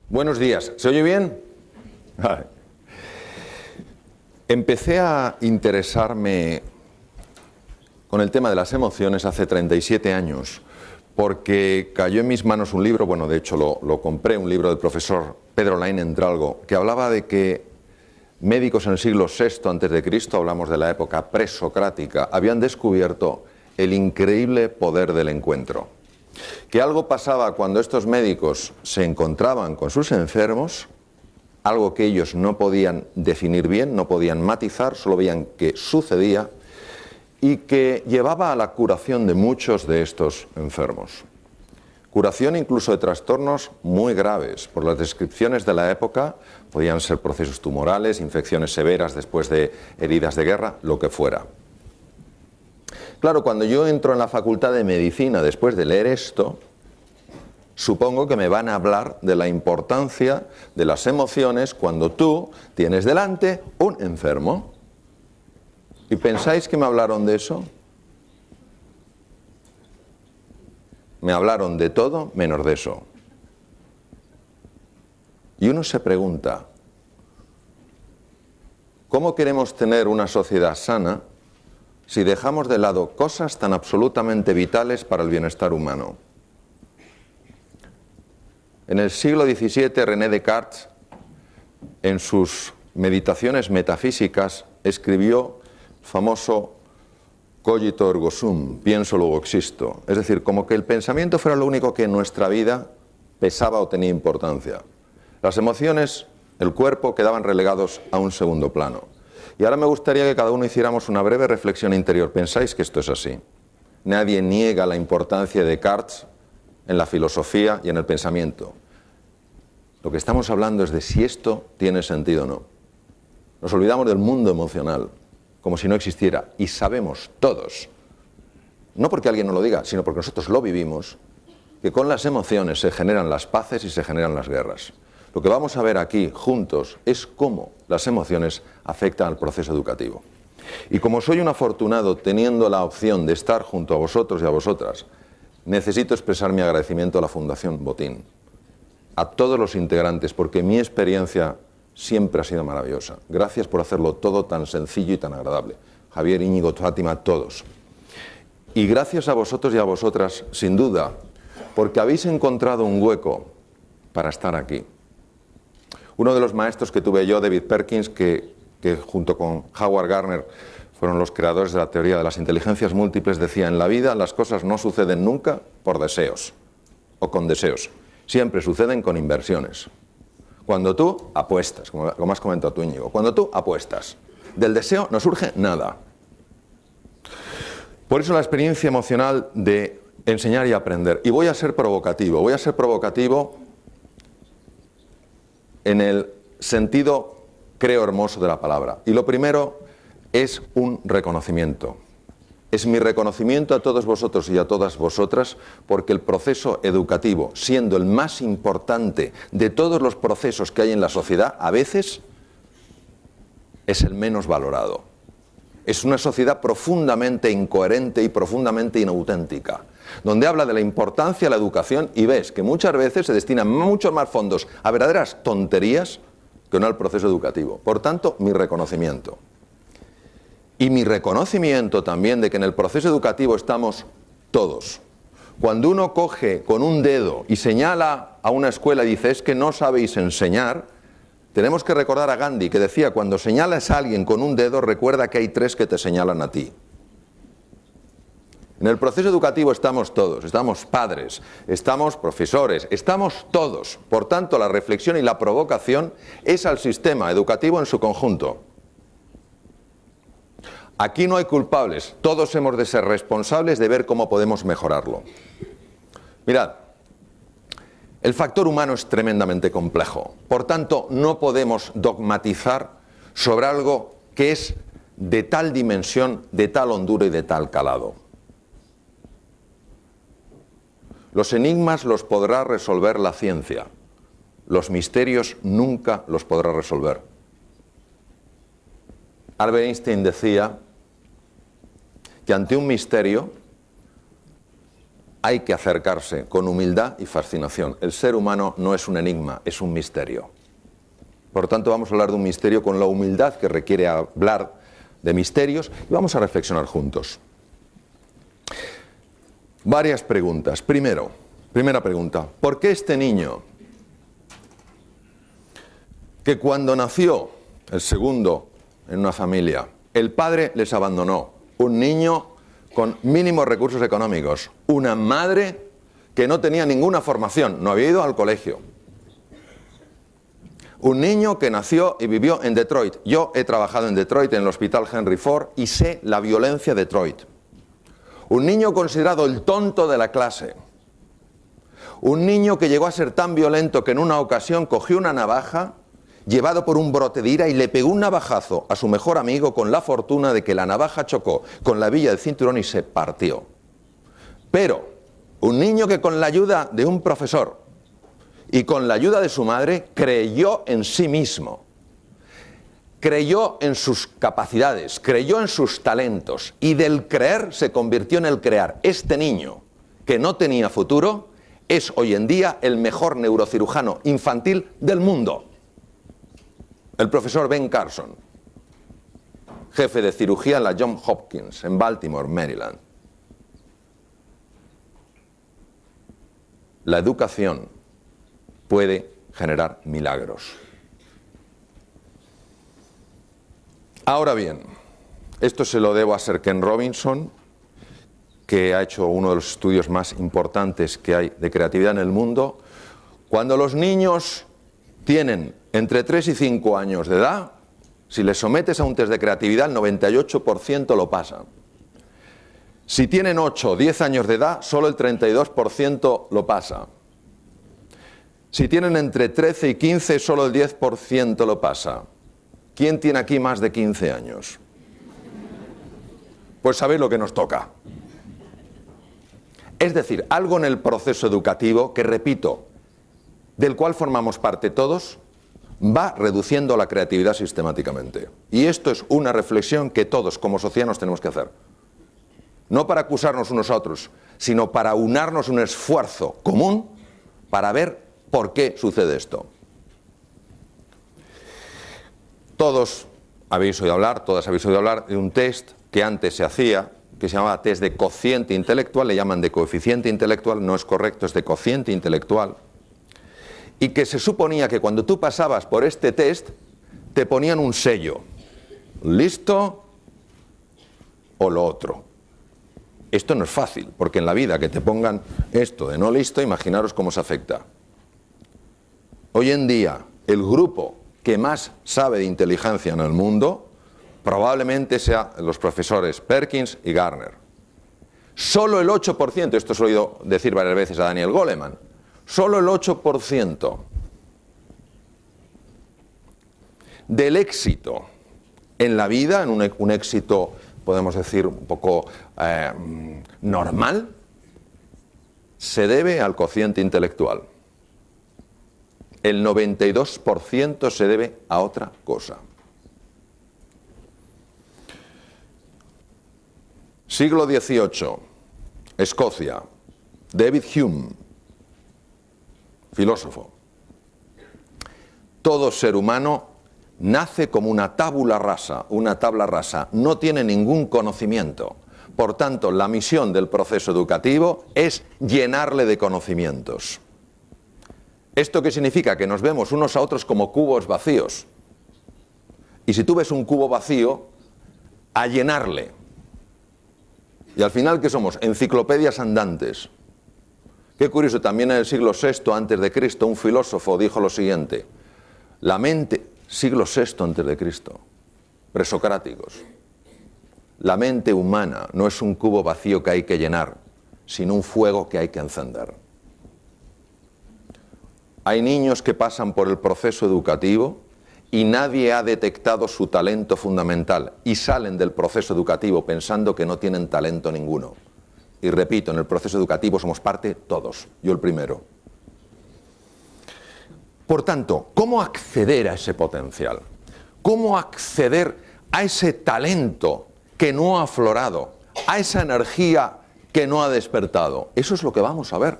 Buenos días. ¿Se oye bien? Vale. Empecé a interesarme con el tema de las emociones hace 37 años, porque cayó en mis manos un libro, bueno, de hecho lo compré, un libro del profesor Pedro Laín Entralgo, que hablaba de que médicos en el siglo VI a.C., hablamos de la época presocrática, habían descubierto el increíble poder del encuentro. Que algo pasaba cuando estos médicos se encontraban con sus enfermos, algo que ellos no podían definir bien, no podían matizar, solo veían que sucedía y que llevaba a la curación de muchos de estos enfermos. Curación incluso de trastornos muy graves. Por las descripciones de la época, podían ser procesos tumorales, infecciones severas después de heridas de guerra, lo que fuera. Claro, cuando yo entro en la Facultad de Medicina después de leer esto, supongo que me van a hablar de la importancia de las emociones cuando tú tienes delante un enfermo. ¿Y pensáis que me hablaron de eso? Me hablaron de todo menos de eso. Y uno se pregunta, ¿cómo queremos tener una sociedad sana si dejamos de lado cosas tan absolutamente vitales para el bienestar humano? En el siglo XVII, René Descartes, en sus meditaciones metafísicas, escribió el famoso cogito ergo sum, pienso luego existo. Es decir, como que el pensamiento fuera lo único que en nuestra vida pesaba o tenía importancia. Las emociones, el cuerpo, quedaban relegados a un segundo plano. Y ahora me gustaría que cada uno hiciéramos una breve reflexión interior. ¿Pensáis que esto es así? Nadie niega la importancia de Descartes en la filosofía y en el pensamiento. Lo que estamos hablando es de si esto tiene sentido o no. Nos olvidamos del mundo emocional, como si no existiera, y sabemos todos, no porque alguien nos lo diga, sino porque nosotros lo vivimos, que con las emociones se generan las paces y se generan las guerras. Lo que vamos a ver aquí juntos es cómo las emociones afectan al proceso educativo. Y como soy un afortunado teniendo la opción de estar junto a vosotros y a vosotras, necesito expresar mi agradecimiento a la Fundación Botín, a todos los integrantes, porque mi experiencia siempre ha sido maravillosa. Gracias por hacerlo todo tan sencillo y tan agradable. Javier, Íñigo, Fátima, todos. Y gracias a vosotros y a vosotras, sin duda, porque habéis encontrado un hueco para estar aquí. Uno de los maestros que tuve yo, David Perkins, que junto con Howard Gardner fueron los creadores de la teoría de las inteligencias múltiples, decía: en la vida las cosas no suceden nunca por deseos o con deseos, siempre suceden con inversiones. Cuando tú apuestas, como has comentado tú, Íñigo, cuando tú apuestas, del deseo no surge nada. Por eso la experiencia emocional de enseñar y aprender. Y voy a ser provocativo en el sentido, creo, hermoso de la palabra. Y lo primero es un reconocimiento. Es mi reconocimiento a todos vosotros y a todas vosotras, porque el proceso educativo, siendo el más importante de todos los procesos que hay en la sociedad, a veces es el menos valorado. Es una sociedad profundamente incoherente y profundamente inauténtica, donde habla de la importancia de la educación y ves que muchas veces se destinan muchos más fondos a verdaderas tonterías que no al proceso educativo. Por tanto, mi reconocimiento. Y mi reconocimiento también de que en el proceso educativo estamos todos. Cuando uno coge con un dedo y señala a una escuela y dice: es que no sabéis enseñar, tenemos que recordar a Gandhi, que decía: cuando señalas a alguien con un dedo, recuerda que hay tres que te señalan a ti. En el proceso educativo estamos todos, estamos padres, estamos profesores, estamos todos. Por tanto, la reflexión y la provocación es al sistema educativo en su conjunto. Aquí no hay culpables, todos hemos de ser responsables de ver cómo podemos mejorarlo. Mirad, el factor humano es tremendamente complejo, por tanto no podemos dogmatizar sobre algo que es de tal dimensión, de tal hondura y de tal calado. Los enigmas los podrá resolver la ciencia, los misterios nunca los podrá resolver. Albert Einstein decía que ante un misterio hay que acercarse con humildad y fascinación. El ser humano no es un enigma, es un misterio. Por tanto, vamos a hablar de un misterio con la humildad que requiere hablar de misterios y vamos a reflexionar juntos. Varias preguntas. Primera pregunta, ¿por qué este niño, que cuando nació, el segundo en una familia, el padre les abandonó, un niño con mínimos recursos económicos, una madre que no tenía ninguna formación, no había ido al colegio, un niño que nació y vivió en Detroit? Yo he trabajado en Detroit, en el Hospital Henry Ford, y sé la violencia de Detroit. Un niño considerado el tonto de la clase. Un niño que llegó a ser tan violento que en una ocasión cogió una navaja, llevado por un brote de ira, y le pegó un navajazo a su mejor amigo con la fortuna de que la navaja chocó con la villa del cinturón y se partió. Pero un niño que con la ayuda de un profesor y con la ayuda de su madre creyó en sí mismo, creyó en sus capacidades, creyó en sus talentos y del creer se convirtió en el crear. Este niño que no tenía futuro es hoy en día el mejor neurocirujano infantil del mundo. El profesor Ben Carson, jefe de cirugía en la Johns Hopkins, en Baltimore, Maryland. La educación puede generar milagros. Ahora bien, esto se lo debo a Sir Ken Robinson, que ha hecho uno de los estudios más importantes que hay de creatividad en el mundo. Cuando los niños tienen entre 3 y 5 años de edad, si les sometes a un test de creatividad, el 98% lo pasan. Si tienen 8 o 10 años de edad, solo el 32% lo pasa. Si tienen entre 13 y 15, solo el 10% lo pasa. ¿Quién tiene aquí más de 15 años? Pues sabéis lo que nos toca. Es decir, algo en el proceso educativo que, repito, del cual formamos parte todos, va reduciendo la creatividad sistemáticamente. Y esto es una reflexión que todos como sociedad nos tenemos que hacer. No para acusarnos unos a otros, sino para unarnos un esfuerzo común para ver por qué sucede esto. Todas habéis oído hablar de un test que antes se hacía, que se llamaba test de cociente intelectual, le llaman de coeficiente intelectual, no es correcto, es de cociente intelectual, y que se suponía que cuando tú pasabas por este test, te ponían un sello, listo o lo otro. Esto no es fácil, porque en la vida que te pongan esto de no listo, imaginaros cómo se afecta. Hoy en día, el grupo que más sabe de inteligencia en el mundo, probablemente sea los profesores Perkins y Garner. Solo el 8%, esto se lo he oído decir varias veces a Daniel Goleman, solo el 8% del éxito en la vida, en un éxito, podemos decir, un poco normal, se debe al cociente intelectual. El 92% se debe a otra cosa. Siglo XVIII, Escocia, David Hume, filósofo. Todo ser humano nace como una tabula rasa, no tiene ningún conocimiento. Por tanto, la misión del proceso educativo es llenarle de conocimientos. ¿Esto qué significa? Que nos vemos unos a otros como cubos vacíos. Y si tú ves un cubo vacío, a llenarle. Y al final, ¿qué somos? Enciclopedias andantes. Qué curioso, también en el siglo VI antes de Cristo, un filósofo dijo lo siguiente: la mente, siglo VI antes de Cristo, presocráticos, la mente humana no es un cubo vacío que hay que llenar, sino un fuego que hay que encender. Hay niños que pasan por el proceso educativo y nadie ha detectado su talento fundamental y salen del proceso educativo pensando que no tienen talento ninguno. Y repito, en el proceso educativo somos parte todos, yo el primero. Por tanto, ¿cómo acceder a ese potencial? ¿Cómo acceder a ese talento que no ha aflorado? A esa energía que no ha despertado. Eso es lo que vamos a ver.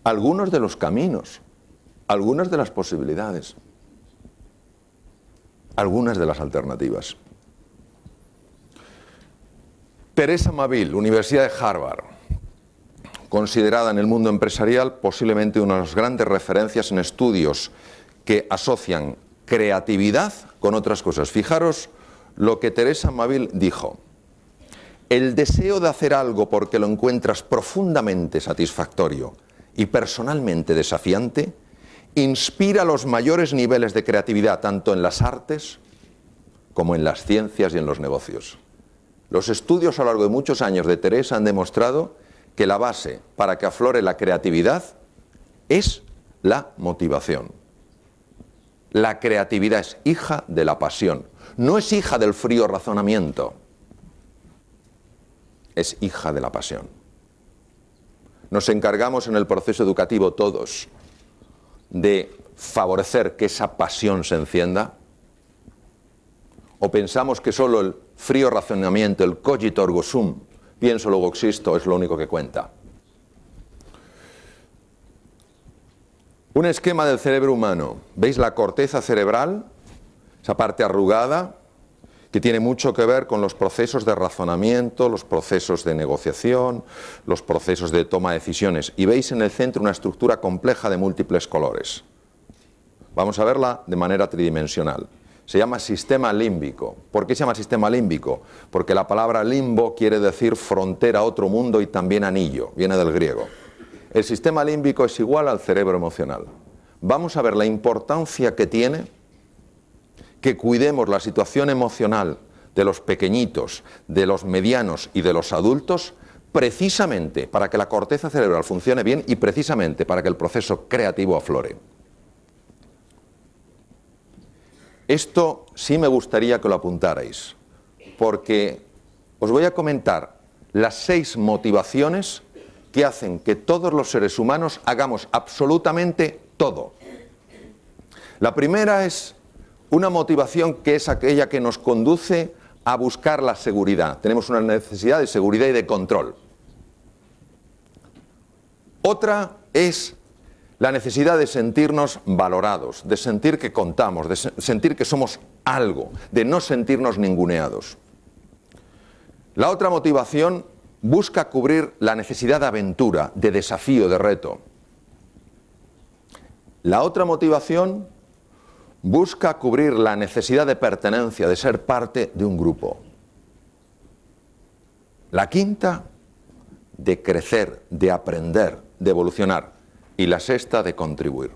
Algunos de los caminos, algunas de las posibilidades, algunas de las alternativas. Teresa Maville, Universidad de Harvard, considerada en el mundo empresarial posiblemente una de las grandes referencias en estudios que asocian creatividad con otras cosas. Fijaros lo que Teresa Maville dijo. El deseo de hacer algo porque lo encuentras profundamente satisfactorio y personalmente desafiante inspira los mayores niveles de creatividad tanto en las artes como en las ciencias y en los negocios. Los estudios a lo largo de muchos años de Teresa han demostrado que la base para que aflore la creatividad es la motivación. La creatividad es hija de la pasión, no es hija del frío razonamiento, es hija de la pasión. Nos encargamos en el proceso educativo todos de favorecer que esa pasión se encienda, o pensamos que solo el frío razonamiento, el cogito ergo sum, pienso luego existo, es lo único que cuenta. Un esquema del cerebro humano. ¿Veis la corteza cerebral? Esa parte arrugada que tiene mucho que ver con los procesos de razonamiento, los procesos de negociación, los procesos de toma de decisiones. Y veis en el centro una estructura compleja de múltiples colores. Vamos a verla de manera tridimensional. Se llama sistema límbico. ¿Por qué se llama sistema límbico? Porque la palabra limbo quiere decir frontera a otro mundo y también anillo, viene del griego. El sistema límbico es igual al cerebro emocional. Vamos a ver la importancia que tiene que cuidemos la situación emocional de los pequeñitos, de los medianos y de los adultos, precisamente para que la corteza cerebral funcione bien y precisamente para que el proceso creativo aflore. Esto sí me gustaría que lo apuntarais, porque os voy a comentar las 6 motivaciones que hacen que todos los seres humanos hagamos absolutamente todo. La primera es una motivación que es aquella que nos conduce a buscar la seguridad. Tenemos una necesidad de seguridad y de control. Otra es la necesidad de sentirnos valorados, de sentir que contamos, de sentir que somos algo, de no sentirnos ninguneados. La otra motivación busca cubrir la necesidad de aventura, de desafío, de reto. La otra motivación busca cubrir la necesidad de pertenencia, de ser parte de un grupo. La quinta, de crecer, de aprender, de evolucionar. Y la sexta, de contribuir.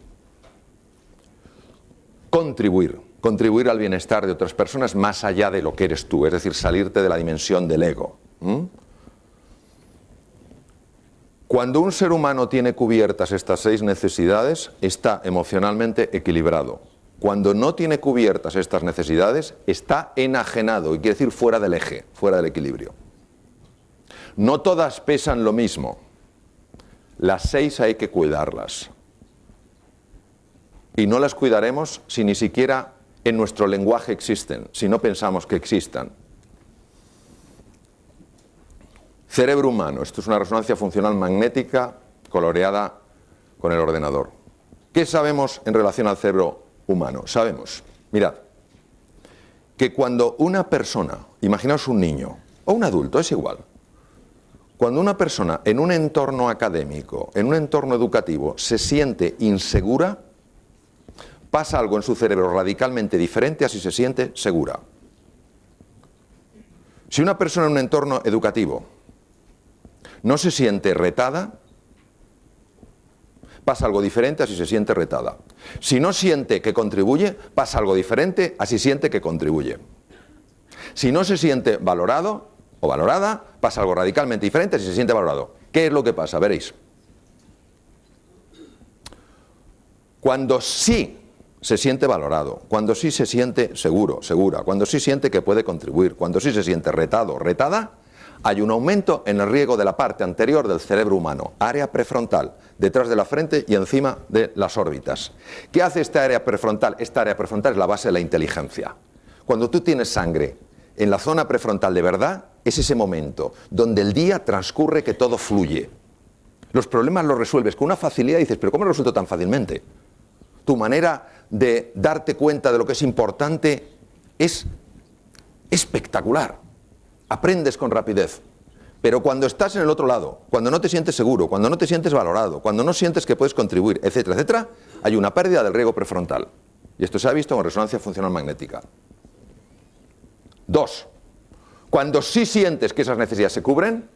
Contribuir al bienestar de otras personas más allá de lo que eres tú, es decir, salirte de la dimensión del ego. Cuando un ser humano tiene cubiertas estas 6 necesidades, está emocionalmente equilibrado. Cuando no tiene cubiertas estas necesidades, está enajenado, y quiere decir fuera del eje, fuera del equilibrio. No todas pesan lo mismo. Las 6 hay que cuidarlas. Y no las cuidaremos si ni siquiera en nuestro lenguaje existen, si no pensamos que existan. Cerebro humano. Esto es una resonancia funcional magnética coloreada con el ordenador. ¿Qué sabemos en relación al cerebro humano? Sabemos, mirad, que cuando una persona, imaginaos un niño o un adulto, es igual, cuando una persona en un entorno académico, en un entorno educativo, se siente insegura, pasa algo en su cerebro radicalmente diferente a si se siente segura. Si una persona en un entorno educativo no se siente retada, pasa algo diferente a si se siente retada. Si no siente que contribuye, pasa algo diferente a si siente que contribuye. Si no se siente valorado o valorada, pasa algo radicalmente diferente si se siente valorado. ¿Qué es lo que pasa? Veréis. Cuando sí se siente valorado, cuando sí se siente seguro, segura, cuando sí siente que puede contribuir, cuando sí se siente retado, retada, hay un aumento en el riego de la parte anterior del cerebro humano, área prefrontal, detrás de la frente y encima de las órbitas. ¿Qué hace esta área prefrontal? Esta área prefrontal es la base de la inteligencia. Cuando tú tienes sangre en la zona prefrontal de verdad, es ese momento donde el día transcurre, que todo fluye. Los problemas los resuelves con una facilidad y dices, pero ¿cómo lo resuelto tan fácilmente? Tu manera de darte cuenta de lo que es importante es espectacular. Aprendes con rapidez. Pero cuando estás en el otro lado, cuando no te sientes seguro, cuando no te sientes valorado, cuando no sientes que puedes contribuir, etcétera, etcétera, hay una pérdida del riego prefrontal. Y esto se ha visto con resonancia funcional magnética. 2. Cuando sí sientes que esas necesidades se cubren,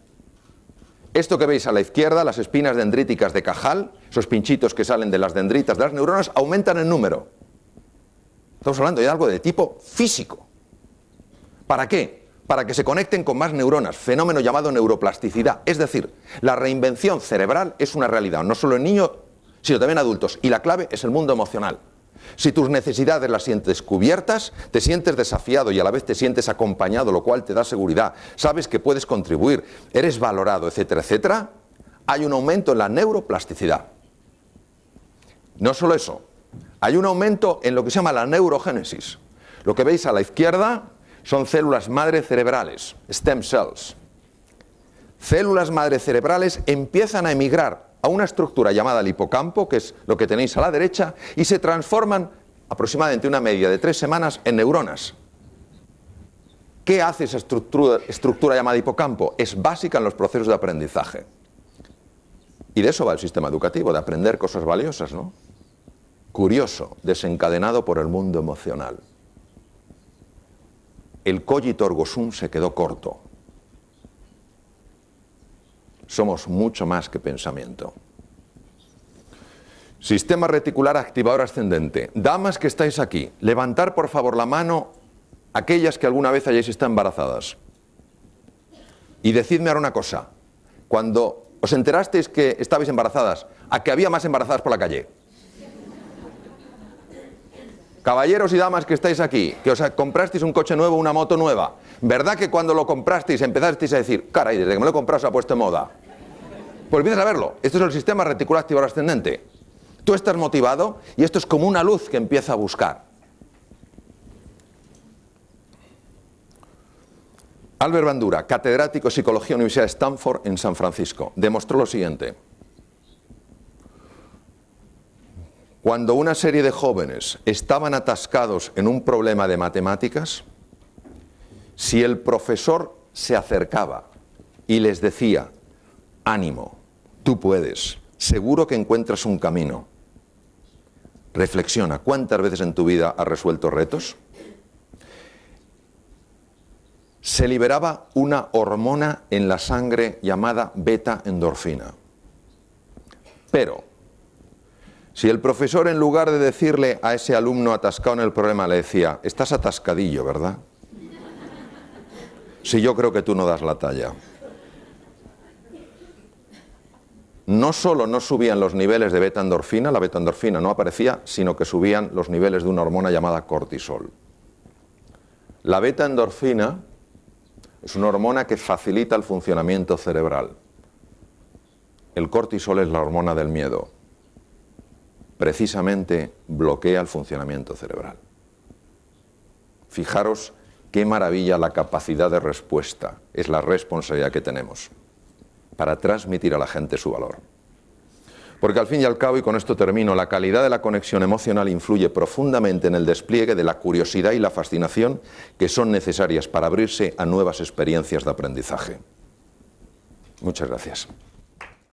esto que veis a la izquierda, las espinas dendríticas de Cajal, esos pinchitos que salen de las dendritas de las neuronas, aumentan en número. Estamos hablando de algo de tipo físico. ¿Para qué? Para que se conecten con más neuronas, fenómeno llamado neuroplasticidad. Es decir, la reinvención cerebral es una realidad, no solo en niños, sino también en adultos. Y la clave es el mundo emocional. Si tus necesidades las sientes cubiertas, te sientes desafiado y a la vez te sientes acompañado, lo cual te da seguridad, sabes que puedes contribuir, eres valorado, etcétera, etcétera, hay un aumento en la neuroplasticidad. No solo eso, hay un aumento en lo que se llama la neurogénesis. Lo que veis a la izquierda son células madre cerebrales, stem cells. Células madre cerebrales empiezan a emigrar a una estructura llamada el hipocampo, que es lo que tenéis a la derecha, y se transforman aproximadamente una media de 3 semanas en neuronas. ¿Qué hace esa estructura llamada hipocampo? Es básica en los procesos de aprendizaje. Y de eso va el sistema educativo, de aprender cosas valiosas, ¿no? Curioso, desencadenado por el mundo emocional. El cogito ergo sum se quedó corto. Somos mucho más que pensamiento. Sistema reticular activador ascendente. Damas que estáis aquí, levantar por favor la mano aquellas que alguna vez hayáis estado embarazadas. Y decidme ahora una cosa. Cuando os enterasteis que estabais embarazadas, ¿a que había más embarazadas por la calle? Caballeros y damas que estáis aquí, que os comprasteis un coche nuevo, una moto nueva, ¿verdad que cuando lo comprasteis empezasteis a decir, caray, desde que me lo he comprado se ha puesto en moda? Pues empiezas a verlo. Esto es el sistema reticular activador ascendente. Tú estás motivado y esto es como una luz que empieza a buscar. Albert Bandura, catedrático de Psicología en la Universidad de Stanford en San Francisco, demostró lo siguiente. Cuando una serie de jóvenes estaban atascados en un problema de matemáticas, si el profesor se acercaba y les decía, ánimo, tú puedes, seguro que encuentras un camino. Reflexiona, ¿cuántas veces en tu vida has resuelto retos? Se liberaba una hormona en la sangre llamada beta-endorfina. Pero si el profesor, en lugar de decirle a ese alumno atascado en el problema, le decía, estás atascadillo, ¿verdad? Si yo creo que tú no das la talla. No solo no subían los niveles de beta-endorfina, la beta-endorfina no aparecía, sino que subían los niveles de una hormona llamada cortisol. La beta-endorfina es una hormona que facilita el funcionamiento cerebral. El cortisol es la hormona del miedo. Precisamente bloquea el funcionamiento cerebral. Fijaros qué maravilla la capacidad de respuesta, es la responsabilidad que tenemos para transmitir a la gente su valor. Porque al fin y al cabo, y con esto termino, la calidad de la conexión emocional influye profundamente en el despliegue de la curiosidad y la fascinación que son necesarias para abrirse a nuevas experiencias de aprendizaje. Muchas gracias.